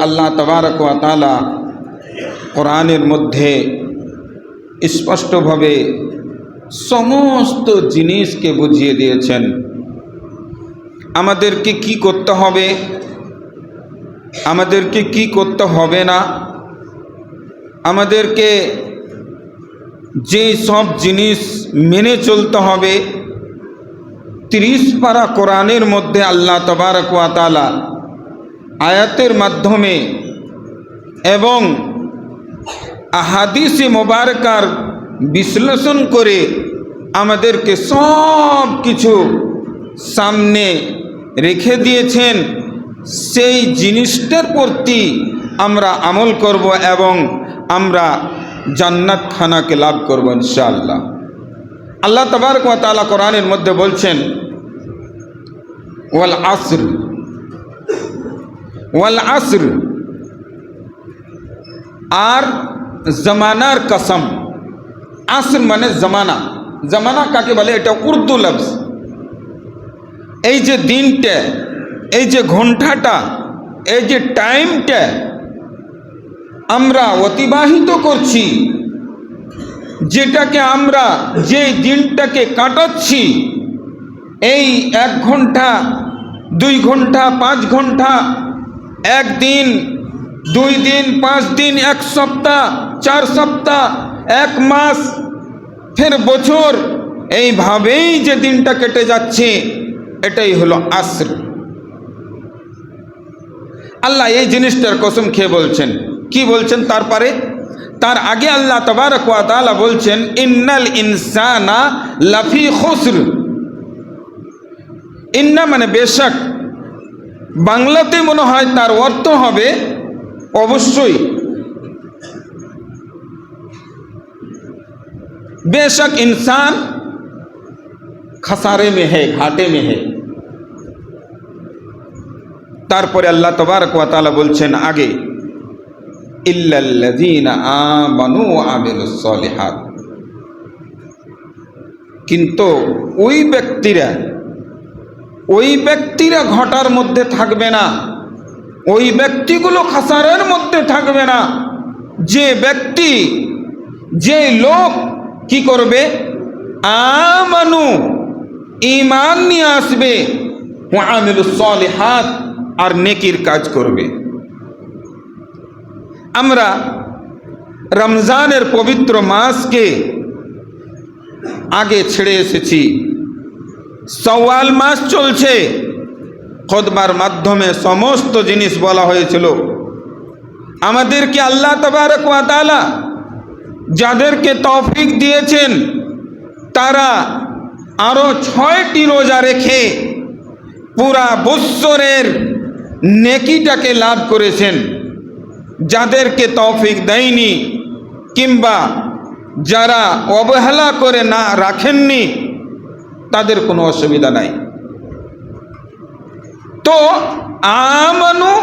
আল্লাহ তাবারক ওয়া তাআলা কোরআনের মধ্যে স্পষ্টভাবে সমস্ত জিনিসকে বুঝিয়ে দিয়েছেন। আমাদেরকে কি করতে হবে, আমাদেরকে কি করতে হবে না, আমাদেরকে যে সব জিনিস মেনে চলতে হবে 30 পারা কোরআনের মধ্যে আল্লাহ তাবারক ওয়া তাআলা আয়াতের মাধ্যমে এবং আহাদিসে মোবারকার বিশ্লেষণ করে আমাদেরকে সব কিছু সামনে রেখে দিয়েছেন। সেই জিনিসটার প্রতি আমরা আমল করব এবং আমরা জান্নাত খানাকে লাভ করব ইনশাআল্লাহ। আল্লাহ তাবারক ওয়া তাআলা কোরআনের মধ্যে বলছেন ওয়াল আসর, ওয়াল আসর, আর জমানার কসম। আসর মানে জমানা, জমানা কাকে বলে? এটা উর্দু লফজ। এই যে দিনটা, এই যে ঘন্টাটা, এই যে টাইমটা আমরা অতিবাহিত করছি, যেটাকে আমরা যে দিনটাকে কাটাচ্ছি, এই 1 ঘন্টা 2 ঘন্টা 5 ঘন্টা, 1 দিন 2 দিন 5 দিন, 1 সপ্তাহ 4 সপ্তাহ, 1 মাস, ফের বছর, এইভাবেই যে দিনটা কেটে যাচ্ছে, এটাই হলো আসর। আল্লাহ এই জিনিসটার কসম খেয়ে বলছেন। কি বলছেন? তার আগে আল্লাহ তাবারক ওয়া তাআলা বলছেন ইন্নাল ইনসানা লাফি খুসর। ইন্না মানে বেশক, বাংলাতে মনে হয় তার অর্থ হবে অবশ্যই, बेशक इंसान खसारे में है, घाटे में है। तारपरे अल्लाह तबारक व ताआला बोलছেন आगे इल्लाल्लाযीना আমানু व আমিলুস সলিহাত, কিন্তু ওই ব্যক্তিরা ঘটার মধ্যে থাকবে না, ওই ব্যক্তিগুলো খাসারের মধ্যে থাকবে না যে ব্যক্তি, যে লোক কি করবে? আমানু, ঈমান নিয়ে আসবে, ওয়া আমিলুস সলিহাত, আর নেকির কাজ করবে। আমরা রমজানের পবিত্র মাসকে আগে ছেড়ে এসেছি, শাওয়াল মাস চলছে। খুতবার মাধ্যমে সমস্ত জিনিস বলা হয়েছিল। আমাদেরকে আল্লাহ তাবারক ওয়া তাআলা যাদেরকে তৌফিক দিয়েছেন তারা আরো 6টি রোজা রেখে পুরা বৎসরের নেকিটাকে লাভ করেছেন। যাদেরকে তৌফিক দেয়নি কিংবা যারা অবহেলা করে না রাখেননি তাদের কোনো অসুবিধা নাই। তো আমানু,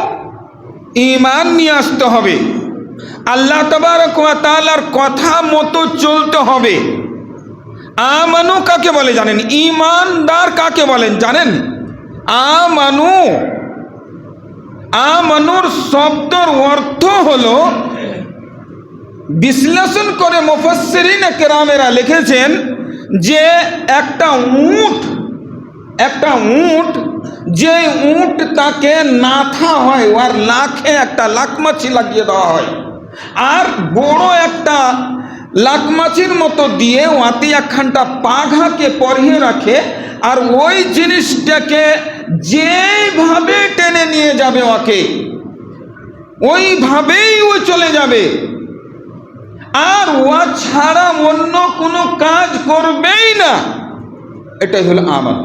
ঈমান নিয়ে আসতে হবে, আল্লাহ তাবারক ওয়া তাআলার কথা মতো চলতে হবে। আমানু কাকে বলে জানেন? ঈমানদার কাকে বলেন জানেন? আমানু, আমানুর শব্দের অর্থ হলো, বিশ্লেষণ করে মুফাসসিরিন কেরামেরা লিখেছেন যে একটা উট, যে উট তাকে নাথা হয়, আর লাখে একটা লাখমাছি লাগিয়ে দেওয়া হয়, আর বড় একটা লাখমাছির মতো দিয়ে ওয়াতে একখানটা পাঘাকে পরিয়ে রাখে, আর ওই জিনিসটাকে যেভাবে টেনে নিয়ে যাবে ওকে, ওইভাবেই ও চলে যাবে, আর ও ছাড়া অন্য কোনো কাজ করবেই না। এটাই হলো আমাল,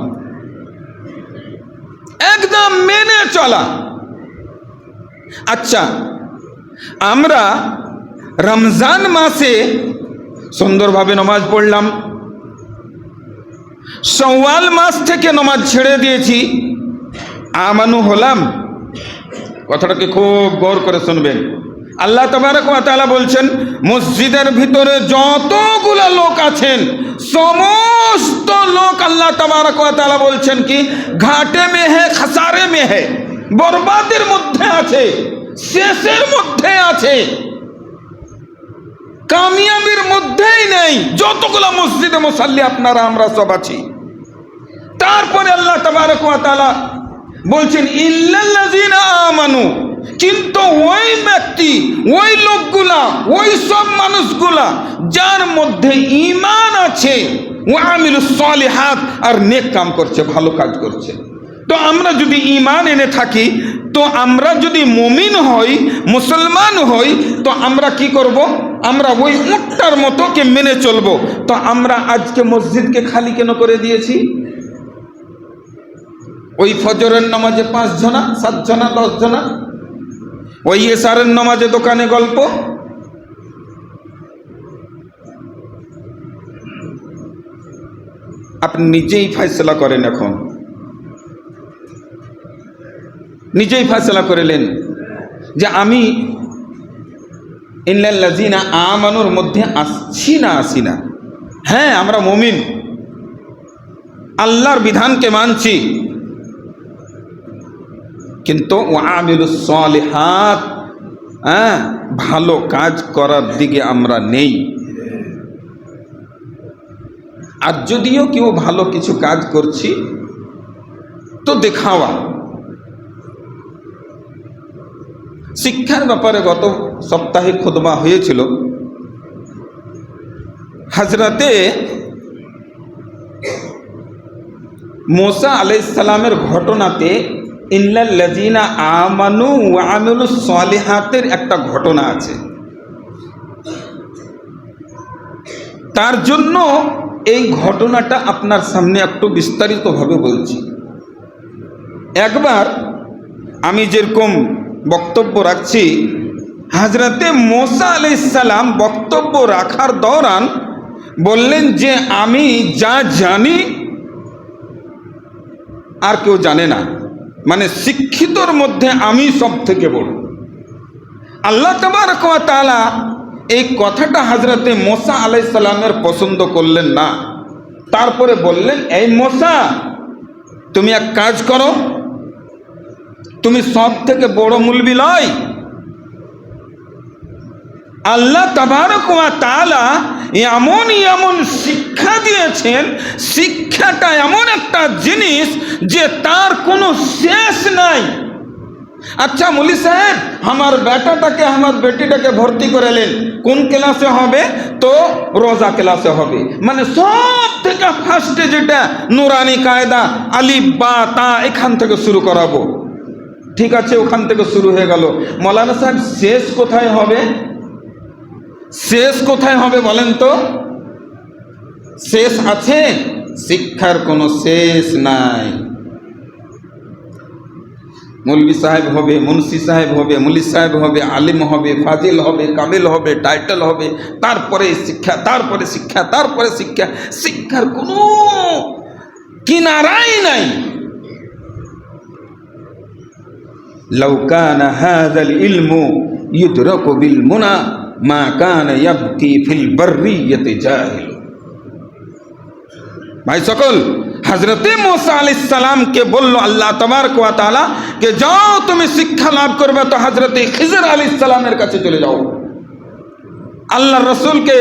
একদম মেনে চলা। আচ্ছা, আমরা রমজান মাসে সুন্দরভাবে নামাজ পড়লাম, শাওয়াল মাস থেকে নামাজ ছেড়ে দিয়েছি, আমানু হলাম। কথাটাকে খুব গৌর করে শুনবেন। আল্লাহ তাবারক ওয়া তাআলা বলছেন মসজিদের ভিতরে যতগুলো লোক আছেন সমস্ত লোক আল্লাহ তাবারক ওয়া তাআলা বলছেন কি ঘাটে মে হে, খাসারে মে হে, বরবাদের মধ্যে আছে। শেষের মধ্যে আছে, কামিয়াবির মধ্যেই নেই। যতগুলা মসজিদে মুসাল্লি আপনারা আমরা সব আছি, তারপরে আল্লাহ তাবারক ওয়া তাআলা বলছেন ইল্লাল্লাযিনা আমানু, কিন্তু ওই ব্যক্তি, ওই লোকগুলা, ওই সব মানুষগুলা যার মধ্যে ঈমান আছে, ওয়া আমিলুস সালিহাত, আর নেক কাম করছে, ভালো কাজ করছে। তো আমরা যদি ঈমান এনে থাকি, তো আমরা যদি মুমিন হই, মুসলমান হই, তো আমরা কি করব? আমরা ওই উটটার মতো কে মেনে চলবো। তো আমরা আজকে মসজিদকে খালি কেন করে দিয়েছি? ওই ফজরের নামাজে 5 জনা, 7 জনা, 10 জনা, ওই এশারের নামাজে দোকানে গল্প। আপনি নিজেই ফয়সালা করেন, এখন নিজেই ফয়সালা করেলেন যে আমি ইল্লাল্লাযিনা আমানুর মধ্যে আসছি না, আসি না। হ্যাঁ, আমরা মুমিন, আল্লাহর বিধানকে মানছি, কিন্তু ওয়া আমিলুস সালিহাত, ভালো কাজ করার দিকে আমরা নেই। আর যদিও কেউ ভালো কিছু কাজ করছি তো দেখাওয়া। শিক্ষার ব্যাপারে গত সপ্তাহে খুতবা হয়েছিল। হযরতে মুসা আলাইহিস সালামের ঘটনাতে ইল্লাল্লাযিনা আমানু ওয়া আমিলুস সালিহাতের একটা ঘটনা আছে। তার জন্য এই ঘটনাটা আপনার সামনে একটু বিস্তারিতভাবে বলছি। একবার আমি যেরকম বক্তব্য রাখছি, হযরতে মুসা আলাইহিস সালাম বক্তব্য রাখার দৌরান বললেন যে আমি যা জানি আর কেউ জানে না, মানে শিক্ষিতর মধ্যে আমি সব থেকে বড়। আল্লাহ তাবারক ওয়া তাআলা এই কথাটা হযরতে মুসা আলাইহিস সালামের পছন্দ করলেন না। তারপরে বললেন, এই মুসা, তুমি এক কাজ করো, তুমি সব থেকে বড় মুলবি নয়। আল্লাহ তাবারক ওয়া তাআলা এমন এমন শিক্ষা দিয়েছেন, শিক্ষাটা এমন একটা জিনিস যে তার কোনো শেষ নাই। আচ্ছা মৌলী সাহেব, আমার বেটাটাকে, আমার বেটিটাকে ভর্তি করালেন, কোন ক্লাসে হবে? তো রোজা ক্লাসে হবে, মানে সব থেকে ফার্স্টে যেটা নুরানি কায়দা, আলিফ বা তা, এখান থেকে শুরু করাবো। ঠিক আছে, ওখান থেকে শুরু হয়ে গেল। মৌলানা সাহেব, শেষ কোথায় হবে? শেষ কোথায় হবে বলেন তো? শেষ আছে? শিক্ষার কোনো শেষ নাই। মৌলভী সাহেব হবে, মুন্সি সাহেব হবে, মুলি সাহেব হবে, আলিম হবে, ফাজিল হবে, কামিল হবে, টাইটেল হবে, তারপরে শিক্ষা, তারপরে শিক্ষা, তারপরে শিক্ষা। শিক্ষার কোনো কিনারাই নাই। লাউ কানা হাযাল ইলমু ইউদরাকু বিল মুনা মা কানা ইয়াবকি ফিল বাররিয়াতি জাহিল। ভাই সকল, হযরতে মুসা আলাইহিস সালামকে বলল আল্লাহ তাবারক ওয়া তাআলা যে যাও তুমি শিক্ষা লাভ করবে, তো হযরতে খিজর আলাইহিস সালামের কাছে চলে যাও। আল্লাহর রাসূলকে,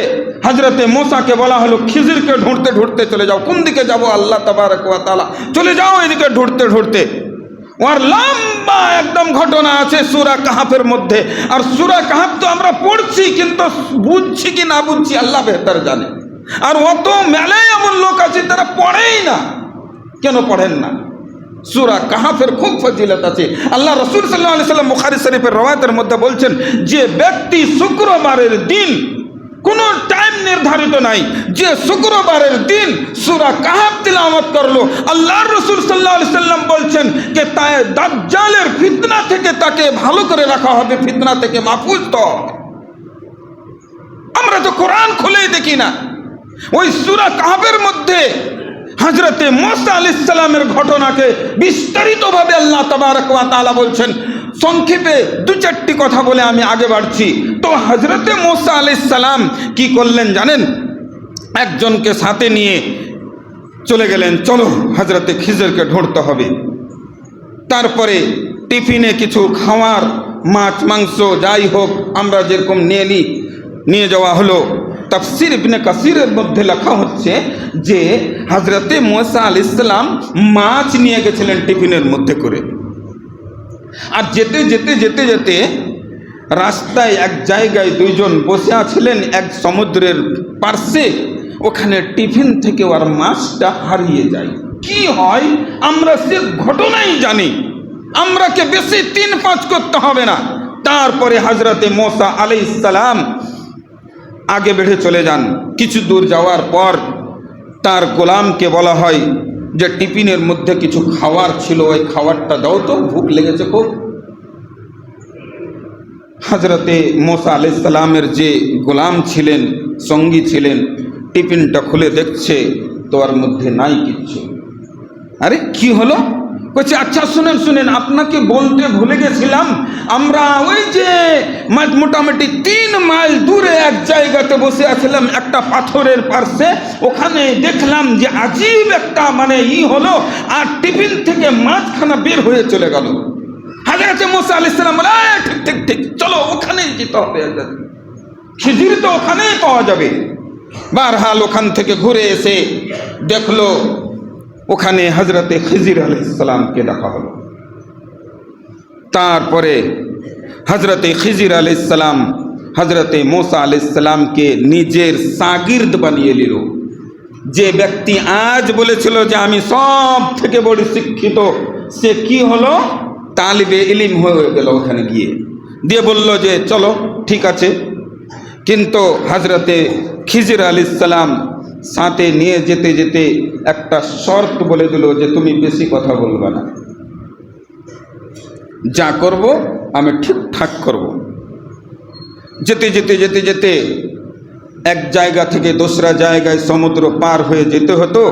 হযরতে মুসাকে বলা হলো খিজরকে ঢুঁড়তে ঢুঁড়তে চলে যাও। কোন দিকে যাব? আল্লাহ তাবারক ওয়া তাআলা, চলে যাও এদিকে ঢুঁড়তে ঢুঁড়তে। ওর লম্বা একদম ঘটনা আছে সূরা কাহফের মধ্যে। আর সূরা কাহফ তো আমরা পড়ছি, কিন্তু বুঝছি কি না বুঝছি আল্লাহ বেহতর জানে। আর অত মেলায় এমন লোক আছে তারা পড়েই না। কেন পড়েন না? সূরা কাহফের খুব ফজিলত আছে। আল্লাহ রাসূল সাল্লাল্লাহু আলাইহি ওয়াসাল্লাম বুখারী শরীফের রওয়ায়াতের মধ্যে বলছেন যে ব্যক্তি শুক্রবারের দিন, কোনো টাইম নির্ধারিত নাই, যে শুক্রবারের দিন সূরা কাহফ তিলাওয়াত করলো, আল্লাহর রাসূল সাল্লাল্লাহু আলাইহি ওয়াসাল্লাম বলছেন যে তাই দাজ্জালের ফিতনা থেকে তাকে ভালো করে রাখা হবে, ফিতনা থেকে মাহফুজ তো। আমরা তো কোরআন খুলেই দেখি না। ওই সূরা কাহফের মধ্যে হযরতে মুসা আলাইহিস সালামের ঘটনাকে বিস্তারিতভাবে আল্লাহ তাবারক ওয়া তাআলা বলছেন। সংক্ষেপে দু চারটি কথা বলে আমি আগে বাড়ছি। তো হযরতে মুসা আলাইহিস সালাম কি করলেন জানেন? একজনকে সাথে নিয়ে চলে গেলেন, চলো হযরতে খিজরকে ঢুঁড়তে হবে। তারপরে টিফিনে কিছু খাওয়ার মাছ মাংস যাই হোক আমরা যেরকম নিয়ে যাওয়া হলো। তাফসির ইবনে কাসিরের মধ্যে লেখা হচ্ছে যে হযরতে মুসা আলাইহিস সালাম মাছ নিয়ে গেছিলেন টিফিনের মধ্যে করে। আর যেতে যেতে যেতে যেতে রাস্তায় এক জায়গায় দুইজন বসে আছিলেন এক সমুদ্রের পার্শ্বে, ওখানে টিফিন থেকে ওর মাছটা হারিয়ে যায়। কি হয় আমরা সে ঘটনাই জানি, আমরাকে বেশি 3-5 করতে হবে না। তারপরে হযরতে মুসা আলাইহিস সালাম আগে বেড়ে চলে যান। কিছু দূর যাওয়ার পর তার গোলামকে বলা হয় যে টিফিনের মধ্যে কিছু খাবার ছিল, ওই খাবারটা দাও তো, ভুখ লেগেছে খুব। হযরতে মুসা আলাইহিস সালামের যে গোলাম ছিলেন, সঙ্গী ছিলেন, টিফিনটা খুলে দেখছে তো ওর মধ্যে নাই কিচ্ছু। আরে কি হলো? বলছে আচ্ছা শুনেন শুনেন, আপনাকে বলতে ভুলে গেছিলাম, আমরা ওই যে মোটামুটি 3 মাইল দূরে এক জায়গাতে বসে আছিলাম একটা পাথরের পার্শ্বে, ওখানে দেখলাম যে আজীব একটা হলো, আর টিফিন থেকে মাছখানা বের হয়ে চলে গেল। হযরত মুসা আলাইহিস সালাম বলে ঠিক ঠিক ঠিক, চলো ওখানেই যেতে হবে, খিজির তো ওখানেই পাওয়া যাবে। বারহাল ওখান থেকে ঘুরে এসে দেখলো ওখানে হযরতে খিজির আলাইহিস সালামকে দেখা হলো। তারপরে হযরতে খিজির আলাইহিস সালাম হযরতে মুসা আলাইহিস সালামকে নিজের শাগির্দ বানিয়ে নিল। যে ব্যক্তি আজ বলেছিল যে আমি সব থেকে বড় শিক্ষিত, সে কি হলো? তালিবে ইলম হয়ে গেল। ওখানে গিয়ে দিয়ে বলল যে চলো ঠিক আছে। কিন্তু হযরতে খিজির আলাইহিস সালাম সাথে নিয়ে যেতে যেতে একটা শর্ত বলে দিল যে তুমি বেশি কথা বলবে না, যা করব আমি ঠিকঠাক করব। যেতে যেতে যেতে যেতে এক জায়গা থেকে দোসরা জায়গায় সমুদ্র পার হয়ে যেতে হতো।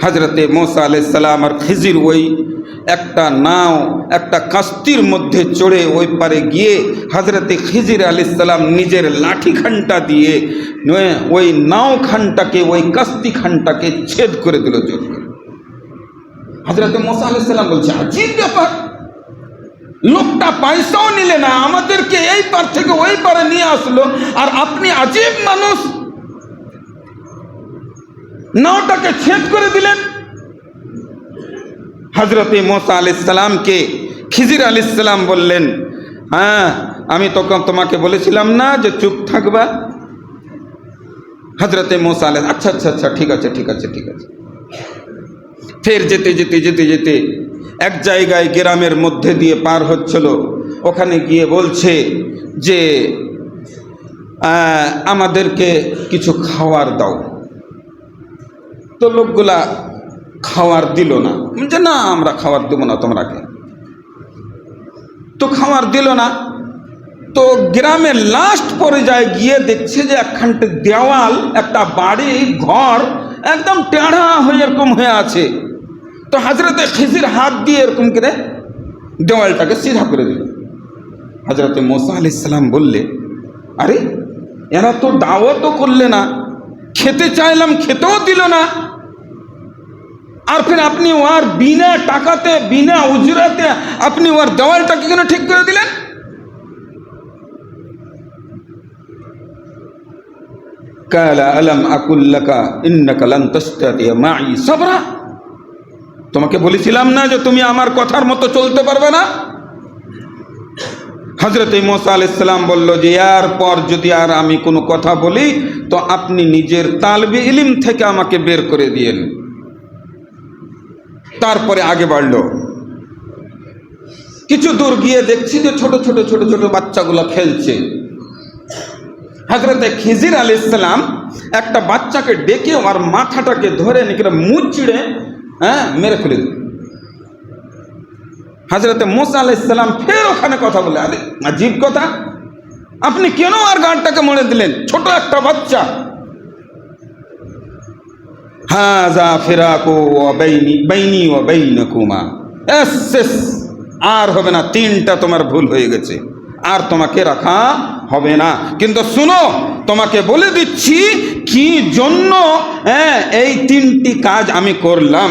হযরতে মুসা আলাইহিস সালাম আর খিজির ওই একটা নাও, একটা কাস্তির মধ্যে চড়ে ওই পারে গিয়ে হযরতে খিজির আলাইহিস সালাম নিজের লাঠি খানটা দিয়ে ওই নাও খানটাকে, ওই কাস্তি খানটাকে ছেদ করে দিল জোর করে। হযরতে মুসা আলাইহিস সালাম বলছে আজীব ব্যাপার, লোকটা পয়সাও নিলে না, আমাদেরকে এই পার থেকে ওই পারে নিয়ে আসলো, আর আপনি আজীব মানুষ, নাওটাকে ছেদ করে দিলেন। হযরতে মুসা আলাইহিস সালামকে খিজির আলাইহিস সালাম বললেন, হ্যাঁ আমি তোমাকে বলেছিলাম না যে চুপ থাকবা। হযরতে মুসা আলাইহিস আচ্ছা আচ্ছা আচ্ছা ঠিক আছে ঠিক আছে ঠিক আছে। ফের যেতে যেতে যেতে যেতে এক জায়গায় গ্রামের মধ্যে দিয়ে পার হচ্ছিল, ওখানে গিয়ে বলছে যে আমাদেরকে কিছু খাবার দাও। তো লোকগুলা খাবার দিল না, যে না আমরা খাবার দেবো না তোমরাকে। তো খাবার দিল না। তো গ্রামের লাস্ট পর্যায়ে গিয়ে দেখছে যে একখানটা দেওয়াল, একটা বাড়ি ঘর একদম টেढ़া হয়ে এরকম হয়ে আছে। তো হযরতে খিজির হাত দিয়ে এরকম করে দেওয়ালটাকে সিধা করে দিল। হযরতে মুসা আলাইহিস সালাম বললে আরে এরা তো দাওয়াতও করলে না, খেতে চাইলাম খেতেও দিল না, আর ফির আপনি ওর বিনা টাকাতে বিনা উজরাতে আপনি ওর দেওয়ালটাকে কেন ঠিক করে দিলেন? কালা আলাম আকুল লাকা ইন্নাকা লান তাস্তাতিয়া মাই সাবরা, তোমাকে বলেছিলাম না যে তুমি আমার কথার মতো চলতে পারবে না? হযরতে মুসা আলাইহিস সালাম বলল যে এরপর যদি আর আমি কোনো কথা বলি তো আপনি নিজের তালবে ইলম থেকে আমাকে বের করে দিয়েন। তারপরে আগে বাড়ল। কিছু দূর গিয়ে দেখছি যে ছোট ছোট ছোট ছোট বাচ্চাগুলো খেলছে। হযরতে খিজির আলাইহিস সালাম একটা বাচ্চাকে ডেকে ওর মাথাটাকে ধরে নিকরে মুচড়ে মেরে ফেলে দিল। হযরতে মুসা আলাইহিস সালাম ফের ওখানে কথা বলে, আরে আজীব কথা, আপনি কেন আর গাঁটটাকে মেরে দিলেন? ছোট একটা বাচ্চা। হাযা ফিরাকু ওয়া বাইনি ওয়া বাইনাকুমা, এস আর হবে না, 3টা তোমার ভুল হয়ে গেছে, আর তোমাকে রাখা হবে না। কিন্তু শুনো, তোমাকে বলে দিচ্ছি কি জন্য এই 3টি কাজ আমি করলাম।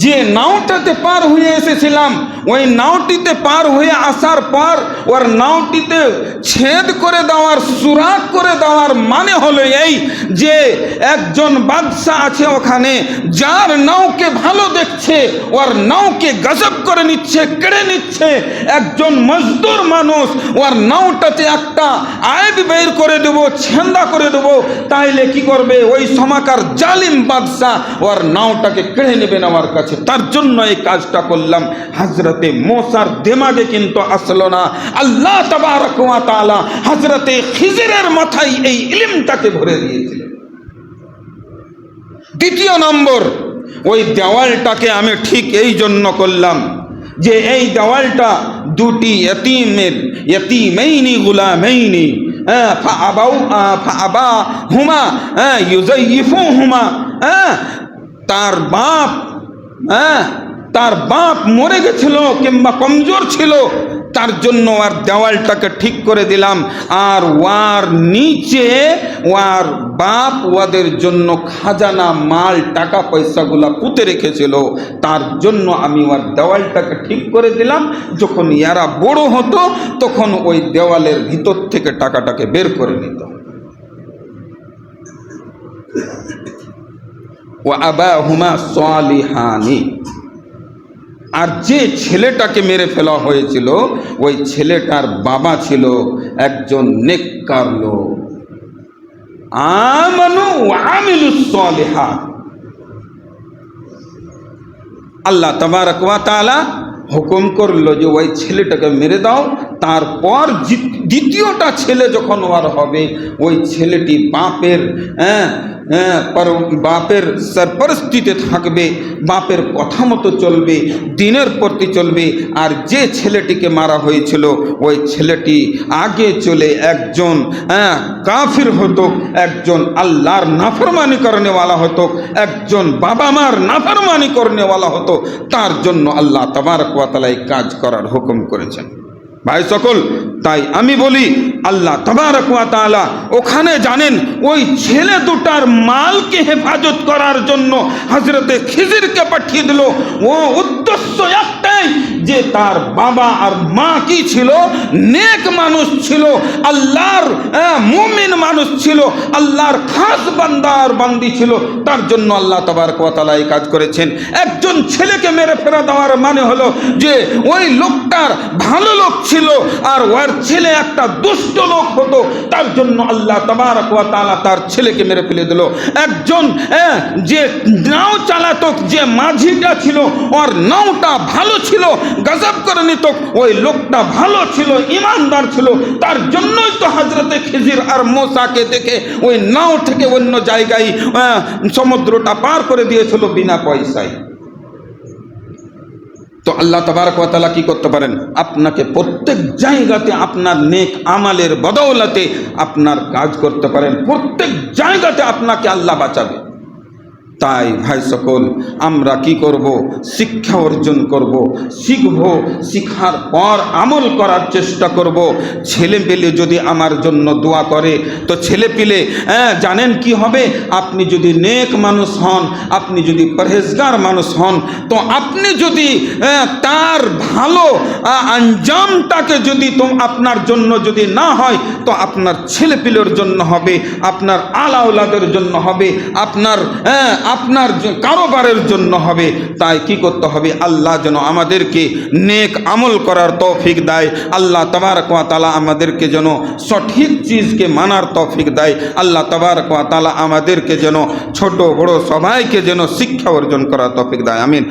যে নাওটাতে পার হয়ে এসেছিলাম, ওই নাওটিতে পার হয়ে আসার পর ওর নাওটিতে ছেদ করে দেওয়ার, সুরাখ করে দেওয়ার মানে হলো এই যে একজন বাদশা আছে ওখানে, যার নাওকে ভালো দেখছে, ওর নাওকে গজব করে নিচ্ছে, কেড়ে নিচ্ছে। একজন মজদুর মানুষ, ওর নাওটাতে একটা আইব বের করে দেবো, ছেন্দা করে দেবো, তাইলে কি করবে? ওই সময়কার জালিম বাদশা ওর নাওটাকে কেড়ে নেবে আমার কাছে। তার জন্য এই কাজটা করলাম। হযরতে মুসার দিমাগে কিন্তু আসলো না। আল্লাহ তাবারক ওয়া তাআলা হযরতে খিজিরের মাথায় এই ইলমটাকে ভরে দিয়েছিলেন। দ্বিতীয় নম্বর, ওই দেওয়ালটাকে আমি ঠিক এই জন্য করলাম যে এই দেওয়ালটা দুটি ইয়তীমাইনি গুলামাইনি ফাআবাহুমা ইউযাইফুহুমা, তার বাপ মরে গেছিল কিংবা কমজোর ছিল, তার জন্য আর দেওয়ালটাকে ঠিক করে দিলাম। আর ওয়ার নিচে ওয়ার বাপ ওদের জন্য খাজানা, মাল, টাকা পয়সাগুলা পুঁতে রেখেছিল, তার জন্য আমি ওর দেওয়ালটাকে ঠিক করে দিলাম। যখন ইয়ারা বড় হতো তখন ওই দেওয়ালের ভিতর থেকে টাকাটাকে বের করে নিত। ওয়া আবাহুমা সালিহানি। আর যে ছেলেটাকে মেরে ফেলা হয়েছিল ওই ছেলেটার বাবা ছিল একজন নেককার লোক, আমানু ওয়া আমিলুস সালিহাত। আল্লাহ তাবারক ওয়া তাআলা হুকুম করলো যে ওই ছেলেটাকে মেরে দাও। তারপর দ্বিতীয়টা ছেলে যখন ওর হবে, ওই ছেলেটি বাপের সরপরস্তিতে থাকবে, বাপের কথা মতো চলবে, দিনের প্রতি চলবে। আর যে ছেলেটিকে মারা হয়েছিল ওই ছেলেটি আগে চলে একজন কাফির হতো, একজন আল্লাহর নাফরমানি করনেওয়ালা হতো, একজন বাবা মার নাফরমানি করনেওয়ালা হতো। তার জন্য আল্লাহ তাবারক ওয়া তাআলা এই কাজ করার হুকুম করেছেন। ভাই সকল, তাই আমি বলি আল্লাহ তাবারক ওয়া তাআলা ওখানে জানেন ওই ছেলে দুটার মালকে হেফাজত করার জন্য হযরতে খিজিরকে পাঠিয়ে দিল। ও উদ্দেশ্য একটাই যে তার বাবা আর মা কি ছিল? নেক মানুষ ছিল, আল্লাহর মুমিন মানুষ ছিল, আল্লাহর খাস বান্দার বান্দি ছিল। তার জন্য আল্লাহ তাবারক ওয়া তাআলা এই কাজ করেছেন। একজন ছেলেকে মেরে ফেলা দেওয়ার মানে হলো যে ওই লোকটার ভালো লোক ছিল আর ওর ছেলে একটা দুষ্ট লোক হতো। তার জন্য আল্লাহ তাবারক ওয়া তাআলা তার ছেলেকে মেরে ফেলে দিল। একজন যে নাও চালাতক, যে মাঝিটা ছিল, ওর নাওটা ভালো ছিল, গজব করে নিত, ওই লোকটা ভালো ছিল, ইমানদার ছিল। তার জন্যই তো হযরতে খিজির আর মুসাকে দেখে ওই নাও থেকে অন্য জায়গায় সমুদ্রটা পার করে দিয়েছিল বিনা পয়সায়। তো আল্লাহ তাবারক ওয়া তাআলা কি করতে পারেন? আপনাকে প্রত্যেক জায়গাতে আপনার নেক আমালের বদৌলতে আপনার কাজ করতে পারেন। প্রত্যেক জায়গাতে আপনাকে আল্লাহ বাঁচাবে। তাই ভাই সকল, আমরা কি করব? শিক্ষা অর্জন করব, শিখব, শিখার পর আমল করার চেষ্টা করব। ছেলে পেলে যদি আমার জন্য দোয়া করে তো ছেলে পেলে জানেন কি হবে? আপনি যদি নেক মানুষ হন, আপনি যদি পরহেজগার মানুষ হন, তো আপনি যদি তার ভালো আঞ্জামটাকে যদি আপনার জন্য যদি না হয়, তো আপনার ছেলে পেলের জন্য হবে, আপনার আলাউলাদের জন্য হবে, আপনার কারোবারের জন্য হবে। তাই কি করতে হবে? আল্লাহ যেন আমাদেরকে নেক আমল করার তৌফিক দেয়। আল্লাহ তাবারক ওয়া তাআলা আমাদেরকে যেন সঠিক চিজকে মানার তৌফিক দেয়। আল্লাহ তাবারক ওয়া তাআলা আমাদেরকে যেন ছোট বড় সবাইকে যেন শিক্ষা অর্জন করার তৌফিক দেয়। আমিন।